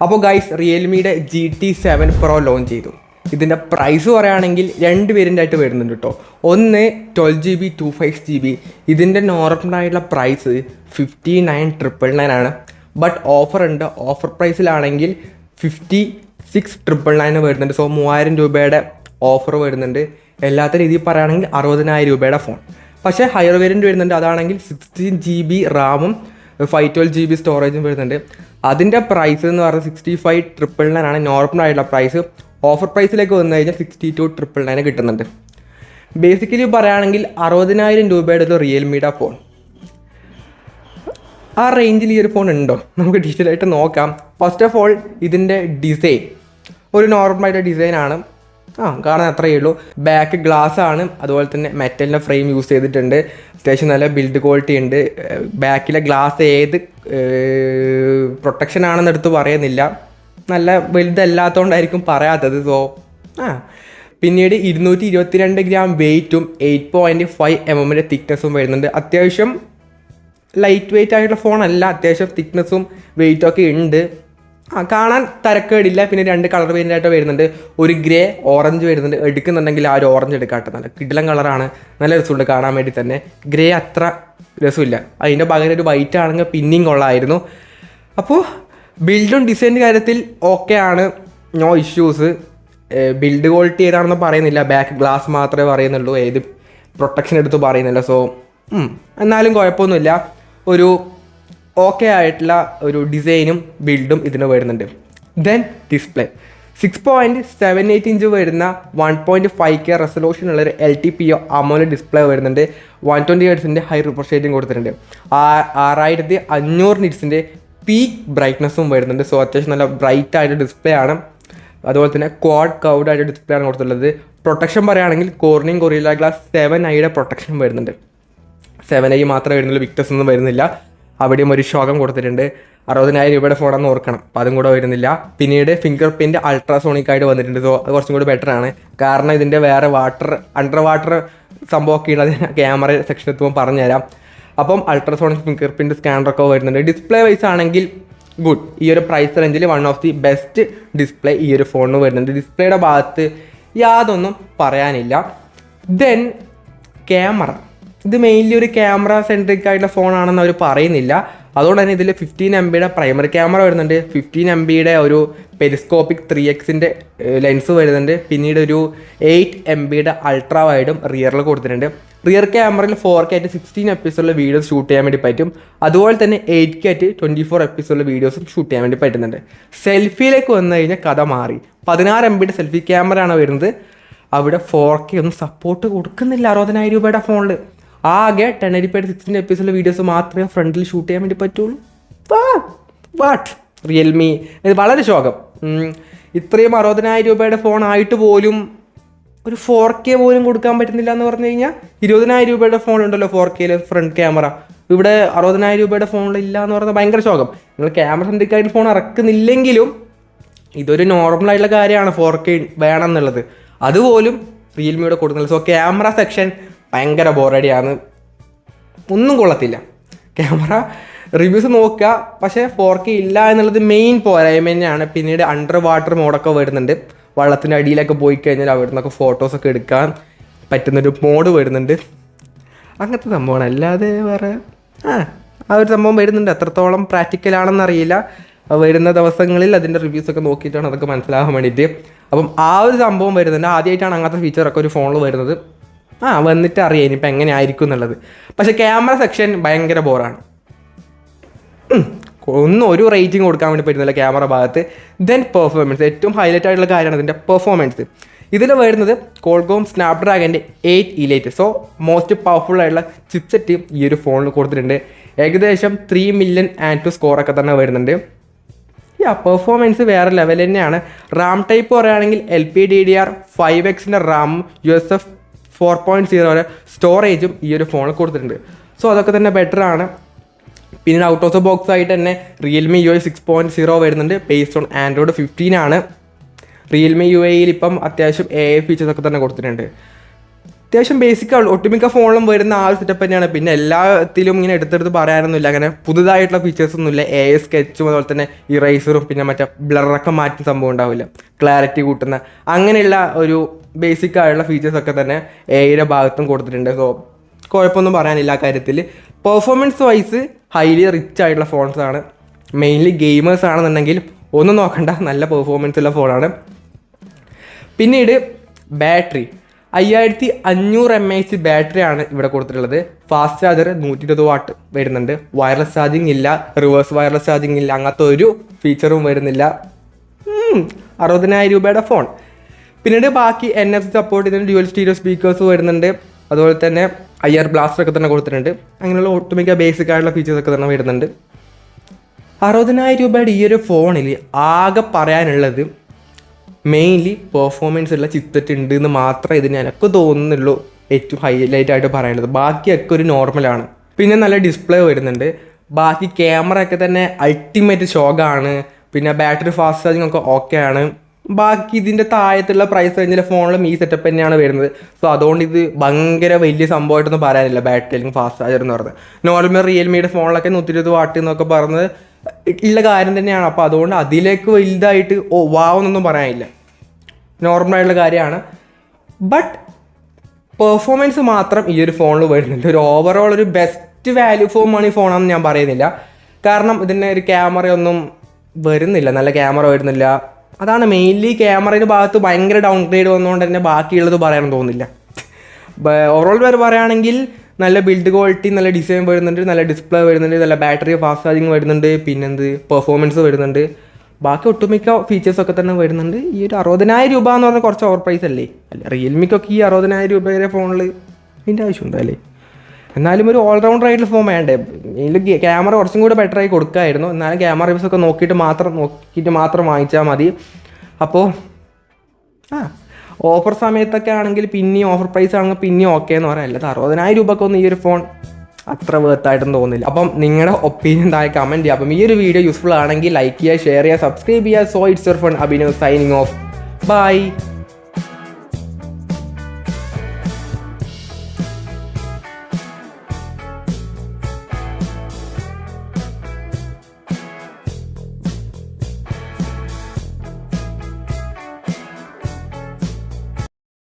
അപ്പോൾ guys റിയൽമിയുടെ GT7 Pro launch ചെയ്തു. ഇതിൻ്റെ പ്രൈസ് പറയുകയാണെങ്കിൽ രണ്ട് വേരിയൻ്റ് ആയിട്ട് വരുന്നുണ്ട് കേട്ടോ. ഒന്ന് 12GB 256GB. ഇതിൻ്റെ നോർമലായിട്ടുള്ള പ്രൈസ് 59,999 ആണ്. ബട്ട് ഓഫർ ഉണ്ട്. ഓഫർ പ്രൈസിലാണെങ്കിൽ 56,999 വരുന്നുണ്ട്. സോ 3,000 രൂപയുടെ ഓഫർ വരുന്നുണ്ട്. എല്ലാത്ത രീതിയിൽ പറയുകയാണെങ്കിൽ 60,000 രൂപയുടെ ഫോൺ. പക്ഷേ ഹയർ വേരിയൻറ്റ് വരുന്നുണ്ട്. അതാണെങ്കിൽ 16GB റാമും 512GB സ്റ്റോറേജും വരുന്നുണ്ട്. അതിൻ്റെ പ്രൈസ് എന്ന് പറയുന്നത് 65,999 ആണ് നോർമലായിട്ടുള്ള പ്രൈസ്. ഓഫർ പ്രൈസിലേക്ക് വന്നു കഴിഞ്ഞാൽ 62,999 കിട്ടുന്നുണ്ട്. ബേസിക്കലി പറയുകയാണെങ്കിൽ 60,000 രൂപയുടെ ഒരു റിയൽമിയുടെ ഫോൺ, ആ റേഞ്ചിൽ ഈ ഒരു ഫോൺ ഉണ്ടോ? നമുക്ക് ഡീറ്റെയിൽ ആയിട്ട് നോക്കാം. ഫസ്റ്റ് ഓഫ് ഓൾ ഇതിൻ്റെ ഡിസൈൻ ഒരു നോർമലായിട്ട് ഡിസൈനാണ്. കാണാൻ അത്രയേ ഉള്ളൂ. ബാക്ക് ഗ്ലാസ് ആണ്, അതുപോലെ തന്നെ മെറ്റലിൻ്റെ ഫ്രെയിം യൂസ് ചെയ്തിട്ടുണ്ട്. അത്യാവശ്യം നല്ല ബിൽഡ് ക്വാളിറ്റി ഉണ്ട്. ബാക്കിലെ ഗ്ലാസ് ഏത് പ്രൊട്ടക്ഷൻ ആണെന്ന് എടുത്ത് പറയുന്നില്ല, നല്ല വലുതല്ലാത്തതുകൊണ്ടായിരിക്കും പറയാത്തത്. സോ പിന്നീട് 222 ഗ്രാം വെയ്റ്റും 8.5 mm തിക്നെസ്സും വരുന്നുണ്ട്. അത്യാവശ്യം ലൈറ്റ് വെയ്റ്റ് ആയിട്ടുള്ള ഫോണല്ല, അത്യാവശ്യം തിക്നെസ്സും വെയ്റ്റും ഒക്കെ ഉണ്ട്. കാണാൻ തരക്കേടില്ല. പിന്നെ 2 കളർ വേരിയൻ്റായിട്ട് വരുന്നുണ്ട്. ഒരു ഗ്രേ ഓറഞ്ച് വരുന്നുണ്ട്. എടുക്കുന്നുണ്ടെങ്കിൽ ആ ഒരു ഓറഞ്ച് എടുക്കാട്ടെ, നല്ല കിടിലൻ കളറാണ്, നല്ല രസമുണ്ട് കാണാൻ വേണ്ടി തന്നെ. ഗ്രേ അത്ര രസമില്ല, അതിൻ്റെ പകരം ഒരു വൈറ്റ് ആണെങ്കിൽ പിന്നിങ് കൊള്ളായിരുന്നു. അപ്പോൾ ബിൽഡും ഡിസൈൻ്റെ കാര്യത്തിൽ ഓക്കെ ആണ്, നോ ഇഷ്യൂസ്. ബിൽഡ് ക്വാളിറ്റി ഏതാണെന്ന് പറയുന്നില്ല, ബാക്ക് ഗ്ലാസ് മാത്രമേ പറയുന്നുള്ളൂ, ഏത് പ്രൊട്ടക്ഷൻ എടുത്ത് പറയുന്നില്ല. സോ എന്നാലും കുഴപ്പമൊന്നുമില്ല. ഒരു ഓക്കെ ആയിട്ടുള്ള ഒരു ഡിസൈനും ബിൽഡും ഇതിന് വരുന്നുണ്ട്. ദെൻ ഡിസ്പ്ലേ 6.78 ഇഞ്ച് വരുന്ന 1.5K റെസൊല്യൂഷനുള്ളൊരു LTPO AMOLED ഡിസ്പ്ലേ വരുന്നുണ്ട്. 120 ഹെർട്സിൻ്റെ ഹൈ റിഫ്രഷ് റേറ്റും കൊടുത്തിട്ടുണ്ട്. 6500 നിറ്റ്സിൻ്റെ പീക്ക് ബ്രൈറ്റ്നസ്സും വരുന്നുണ്ട്. സോ അത്യാവശ്യം നല്ല ബ്രൈറ്റ് ആയിട്ട് ഡിസ്പ്ലേ ആണ്. അതുപോലെ തന്നെ ക്വാഡ് കൗഡ് ആയിട്ട് ഡിസ്പ്ലേ ആണ് കൊടുത്തിട്ടുള്ളത്. പ്രൊട്ടക്ഷൻ പറയുകയാണെങ്കിൽ Corning guerrilla glass 7i protection വരുന്നുണ്ട്. 7i മാത്രമേ വരുന്നുള്ളൂ, വിക്ടസ് ഒന്നും വരുന്നില്ല. അവിടെയും ഒരു ശോകം കൊടുത്തിട്ടുണ്ട്. 60,000 രൂപയുടെ ഫോണെന്ന് ഓർക്കണം, അപ്പോൾ അതും കൂടെ വരുന്നില്ല. പിന്നീട് ഫിംഗർ പ്രിൻറ്റ് അൾട്രാസോണിക് ആയിട്ട് വന്നിട്ടുണ്ട്. സോ അത് കുറച്ചും കൂടി ബെറ്റർ ആണ്, കാരണം ഇതിൻ്റെ വേറെ അണ്ടർ വാട്ടർ സംഭവമൊക്കെ ഉണ്ട്. അതിന് ക്യാമറ സെക്ഷൻ എത്തുമ്പോൾ പറഞ്ഞുതരാം. അപ്പം അൾട്രാസോണിക് ഫിംഗർ പ്രിൻറ്റ് സ്കാനറൊക്കെ വരുന്നുണ്ട്. ഡിസ്പ്ലേ വൈസ് ആണെങ്കിൽ ഗുഡ്. ഈ ഒരു പ്രൈസ് റേഞ്ചിൽ one of the best display ഈ ഒരു ഫോണിന് വരുന്നുണ്ട്. ഡിസ്പ്ലേയുടെ ഭാഗത്ത് യാതൊന്നും പറയാനില്ല. ദെൻ ക്യാമറ, ഇത് മെയിൻലി ഒരു ക്യാമറ സെൻട്രിക് ആയിട്ടുള്ള ഫോണാണെന്ന് അവർ പറയുന്നില്ല. അതുകൊണ്ട് തന്നെ ഇതിൽ 15 MB പ്രൈമറി ക്യാമറ വരുന്നുണ്ട്. 15 MB ഒരു പെരിസ്കോപ്പിക് 3x ലെൻസ് വരുന്നുണ്ട്. പിന്നീട് ഒരു 8 MB അൾട്രാ വൈഡും റിയറിൽ കൊടുത്തിട്ടുണ്ട്. റിയർ ക്യാമറയിൽ 4K ആയിട്ട് 16 എപ്പിസോഡിലെ വീഡിയോസ് ഷൂട്ട് ചെയ്യാൻ വേണ്ടി പറ്റും. അതുപോലെ തന്നെ 8K ആയിട്ട് 24 എപ്പിസോഡിലെ വീഡിയോസും ഷൂട്ട് ചെയ്യാൻ വേണ്ടി പറ്റുന്നുണ്ട്. സെൽഫിയിലേക്ക് വന്നു കഴിഞ്ഞാൽ കഥ മാറി. 16 MB സെൽഫി ക്യാമറ ആണ് വരുന്നത്. അവിടെ 4K ഒന്നും സപ്പോർട്ട് കൊടുക്കുന്നില്ല 60,000 രൂപയുടെ ഫോണിൽ. ആകെ 1080p 16 എപ്പിസോഡിലെ വീഡിയോസ് മാത്രമേ ഫ്രണ്ടിൽ ഷൂട്ട് ചെയ്യാൻ വേണ്ടി പറ്റുള്ളൂ. വാട്ട് റിയൽമി, ഇത് വളരെ ശോകം. ഇത്രയും 60,000 രൂപയുടെ ഫോൺ ആയിട്ട് പോലും ഒരു 4K പോലും കൊടുക്കാൻ പറ്റുന്നില്ല എന്ന് പറഞ്ഞു കഴിഞ്ഞാൽ 20,000 രൂപയുടെ ഫോൺ ഉണ്ടല്ലോ 4K ഫ്രണ്ട് ക്യാമറ. ഇവിടെ 60,000 രൂപയുടെ ഫോണിൽ ഇല്ല എന്ന് പറഞ്ഞാൽ ഭയങ്കര ശോകം. നിങ്ങൾ ക്യാമറ സെൻട്രിക് ആയിട്ട് ഫോൺ ഇറക്കുന്നില്ലെങ്കിലും ഇതൊരു നോർമലായിട്ടുള്ള കാര്യമാണ് 4K വേണം എന്നുള്ളത്. അതുപോലും റിയൽമിയുടെ കൊടുക്കുന്നില്ല. സോ ക്യാമറ സെക്ഷൻ ഭയങ്കര ബോറടിയാണ്, ഒന്നും കൊള്ളത്തില്ല. ക്യാമറ റിവ്യൂസ് നോക്കുക, പക്ഷേ 4K ഇല്ല എന്നുള്ളത് മെയിൻ പോരായ്മ തന്നെയാണ്. പിന്നീട് അണ്ടർ വാട്ടർ മോഡൊക്കെ വരുന്നുണ്ട്. വെള്ളത്തിൻ്റെ അടിയിലൊക്കെ പോയി കഴിഞ്ഞാൽ അവിടെ നിന്നൊക്കെ ഫോട്ടോസൊക്കെ എടുക്കാൻ പറ്റുന്നൊരു മോഡ് വരുന്നുണ്ട്. അങ്ങനത്തെ സംഭവമാണ്, അല്ലാതെ വേറെ ആ ഒരു സംഭവം വരുന്നുണ്ട്. എത്രത്തോളം പ്രാക്ടിക്കലാണെന്നറിയില്ല. വരുന്ന ദിവസങ്ങളിൽ അതിൻ്റെ റിവ്യൂസൊക്കെ നോക്കിയിട്ടാണ് അതൊക്കെ മനസ്സിലാകാൻ വേണ്ടിയിട്ട്. അപ്പം ആ ഒരു സംഭവം വരുന്നുണ്ട്. ആദ്യമായിട്ടാണ് അങ്ങനത്തെ ഫീച്ചറൊക്കെ ഒരു ഫോണിൽ വരുന്നത്. വന്നിട്ട് അറിയാം ഇനിയിപ്പോൾ എങ്ങനെ ആയിരിക്കും എന്നുള്ളത്. പക്ഷേ ക്യാമറ സെക്ഷൻ ഭയങ്കര ബോറാണ്. ഒന്നും ഒരു റേറ്റിംഗ് കൊടുക്കാൻ വേണ്ടി പറ്റുന്നില്ല ക്യാമറ ഭാഗത്ത്. ദെൻ പെർഫോമൻസ്, ഏറ്റവും ഹൈലൈറ്റ് ആയിട്ടുള്ള കാര്യമാണ് ഇതിൻ്റെ പെർഫോമൻസ്. ഇതിൽ വരുന്നത് Qualcomm Snapdragon 8 Elite. So most powerful ആയിട്ടുള്ള ചിപ്സെറ്റ് ഈ ഒരു ഫോണിൽ കൊടുത്തിട്ടുണ്ട്. ഏകദേശം 3 million ANTU സ്കോറൊക്കെ തന്നെ വരുന്നുണ്ട്. പെർഫോമൻസ് വേറെ ലെവൽ തന്നെയാണ്. റാം ടൈപ്പ് പറയുകയാണെങ്കിൽ LPDDR5X റാം USF 4.0 സ്റ്റോറേജും ഈ ഒരു ഫോണിൽ കൊടുത്തിട്ടുണ്ട്. സോ അതൊക്കെ തന്നെ ബെറ്റർ ആണ്. പിന്നെ ഔട്ട് ഓഫ് ദ ബോക്സ് ആയിട്ട് തന്നെ റിയൽമി UI 6.0 വരുന്നുണ്ട്. ബേസ്ഡ് ഓൺ ആൻഡ്രോയിഡ് 15 ആണ്. റിയൽമി UIയിൽ ഇപ്പം അത്യാവശ്യം AI ഫീച്ചേഴ്സൊക്കെ തന്നെ കൊടുത്തിട്ടുണ്ട്. അത്യാവശ്യം ബേസിക് ഒട്ടുമിക്ക ഫോണിലും വരുന്ന ആ ഒരു സെറ്റപ്പ് തന്നെയാണ്. പിന്നെ എല്ലാത്തിലും ഇങ്ങനെ എടുത്തെടുത്ത് പറയാനൊന്നുമില്ല, അങ്ങനെ പുതുതായിട്ടുള്ള ഫീച്ചേഴ്സ് ഒന്നുമില്ല. സ്കെച്ചും അതുപോലെ തന്നെ ഇറേസറും പിന്നെ മറ്റേ ബ്ലറൊക്കെ മാറ്റുന്ന സംഭവം ഉണ്ടാവില്ല, ക്ലാരിറ്റി കൂട്ടുന്ന അങ്ങനെയുള്ള ഒരു ബേസിക് ആയിട്ടുള്ള ഫീച്ചേഴ്സൊക്കെ തന്നെ എയുടെ ഭാഗത്തും കൊടുത്തിട്ടുണ്ട്. സോ കുഴപ്പമൊന്നും പറയാനില്ല ആ കാര്യത്തിൽ. പെർഫോമൻസ് വൈസ് ഹൈലി റിച്ച് ആയിട്ടുള്ള ഫോൺസാണ്. മെയിൻലി ഗെയിമേഴ്സ് ആണെന്നുണ്ടെങ്കിൽ ഒന്നും നോക്കണ്ട, നല്ല പെർഫോമൻസ് ഉള്ള ഫോണാണ്. പിന്നീട് ബാറ്ററി 5500 mAh ബാറ്ററിയാണ് ഇവിടെ കൊടുത്തിട്ടുള്ളത്. ഫാസ്റ്റ് ചാർജർ 120 വാട്ട് വരുന്നുണ്ട്. വയർലെസ് ചാർജിങ് ഇല്ല, റിവേഴ്സ് വയർലെസ് ചാർജിങ് ഇല്ല, അങ്ങനത്തെ ഒരു ഫീച്ചറും വരുന്നില്ല. 60,000 രൂപയുടെ ഫോൺ. പിന്നീട് ബാക്കി NFC സപ്പോർട്ട് ചെയ്യുന്ന ഡ്യുവൽ സ്റ്റീരിയോ സ്പീക്കേഴ്സ് വരുന്നുണ്ട്. അതുപോലെ തന്നെ IR ബ്ലാസ്റ്റർ ഒക്കെ തന്നെ കൊടുത്തിട്ടുണ്ട്. അങ്ങനെയുള്ള ഒട്ടുമിക്ക ബേസിക് ആയിട്ടുള്ള ഫീച്ചേഴ്സൊക്കെ തന്നെ വരുന്നുണ്ട്. 60,000 രൂപയുടെ ഈ ഒരു ഫോണിൽ ആകെ പറയാനുള്ളത് മെയിൻലി പെർഫോമൻസ് ഉള്ള ചിപ്സെറ്റ് ഉണ്ട് എന്ന് മാത്രമേ ഇതിന് എനിക്ക് തോന്നുന്നുള്ളൂ ഏറ്റവും ഹൈലൈറ്റ് ആയിട്ട് പറയാനുള്ളത്. ബാക്കിയൊക്കെ ഒരു നോർമലാണ്. പിന്നെ നല്ല ഡിസ്പ്ലേ വരുന്നുണ്ട്. ബാക്കി ക്യാമറ ഒക്കെ തന്നെ അൾട്ടിമേറ്റ് ഷോക്കാണ്. പിന്നെ ബാറ്ററി ഫാസ്റ്റ് ചാർജിങ് ഒക്കെ ഓക്കെ ആണ്. ബാക്കി ഇതിൻ്റെ താഴത്തുള്ള പ്രൈസ് റേഞ്ചിലെ ഫോണിലും ഈ സെറ്റപ്പ് തന്നെയാണ് വരുന്നത്. സോ അതുകൊണ്ട് ഇത് ഭയങ്കര വലിയ സംഭവമായിട്ടൊന്നും പറയാനില്ല ബാറ്ററി അല്ലെങ്കിൽ ഫാസ്റ്റ് ചാർജർ എന്ന് പറയുന്നത്. നോർമൽ റിയൽമിയുടെ ഫോണിലൊക്കെ 120 വാട്ട് എന്നൊക്കെ പറഞ്ഞത് ഉള്ള കാര്യം തന്നെയാണ്. അപ്പോൾ അതുകൊണ്ട് അതിലേക്ക് വലുതായിട്ട് വാവെന്നൊന്നും പറയാനില്ല, നോർമലായിട്ടുള്ള കാര്യമാണ്. ബട്ട് പെർഫോമൻസ് മാത്രം ഈ ഒരു ഫോണിൽ വരുന്നുണ്ട്. ഒരു ഓവറോൾ ഒരു ബെസ്റ്റ് വാല്യൂ ഫോർ മണി ഫോണാണെന്ന് ഞാൻ പറയുന്നില്ല. കാരണം ഇതിൻ്റെ ഒരു ക്യാമറയൊന്നും വരുന്നില്ല, നല്ല ക്യാമറ വരുന്നില്ല. അതാണ് മെയിൻലി ക്യാമറയുടെ ഭാഗത്ത് ഭയങ്കര ഡൗൺ ഗ്രേഡ് വന്നുകൊണ്ട് തന്നെ ബാക്കിയുള്ളത് പറയാനും തോന്നുന്നില്ല. ഓവറോൾ വരെ പറയുകയാണെങ്കിൽ നല്ല ബിൽഡ് ക്വാളിറ്റി, നല്ല ഡിസൈൻ വരുന്നുണ്ട്, നല്ല ഡിസ്പ്ലേ വരുന്നുണ്ട്, നല്ല ബാറ്ററി ഫാസ്റ്റ് ചാർജിങ് വരുന്നുണ്ട്, പിന്നെന്ത് പെർഫോമൻസ് വരുന്നുണ്ട്. ബാക്കി ഒട്ടുമിക്ക ഫീച്ചേഴ്സൊക്കെ തന്നെ വരുന്നുണ്ട്. ഈ ഒരു 60,000 രൂപ എന്ന് പറഞ്ഞാൽ കുറച്ച് ഓവർ പ്രൈസ് അല്ലേ? അല്ല, റിയൽമിക്കൊക്കെ ഈ 60,000 രൂപയുടെ ഫോണിൽ ഇതിൻ്റെ ആവശ്യമുണ്ടോ അല്ലേ? എന്നാലും ഒരു ഓൾറൗണ്ടർ ആയിട്ടുള്ള ഫോൺ വേണ്ടേ? ഇതിൽ ക്യാമറ കുറച്ചും കൂടെ ബെറ്ററായി കൊടുക്കായിരുന്നു. എന്നാലും ക്യാമറ റിവ്യൂസൊക്കെ നോക്കിയിട്ട് മാത്രം വാങ്ങിച്ചാൽ മതി. അപ്പോൾ ഓഫർ സമയത്തൊക്കെ ആണെങ്കിൽ പിന്നെയും ഓഫർ പ്രൈസ് ആണെങ്കിൽ പിന്നെയും ഓക്കെ എന്ന് പറയാം. അല്ലാതെ 60,000 രൂപക്കൊന്നും ഈ ഒരു ഫോൺ അത്ര വേർത്തായിട്ടൊന്നും തോന്നുന്നില്ല. അപ്പം നിങ്ങളുടെ ഒപ്പീനിയൻ താഴെ കമൻറ്റ് ചെയ്യുക. അപ്പം ഈ ഒരു വീഡിയോ യൂസ്ഫുൾ ആണെങ്കിൽ ലൈക്ക് ചെയ്യുക, ഷെയർ ചെയ്യുക, സബ്സ്ക്രൈബ് ചെയ്യുക. So it's your fun Abhinav signing off. By.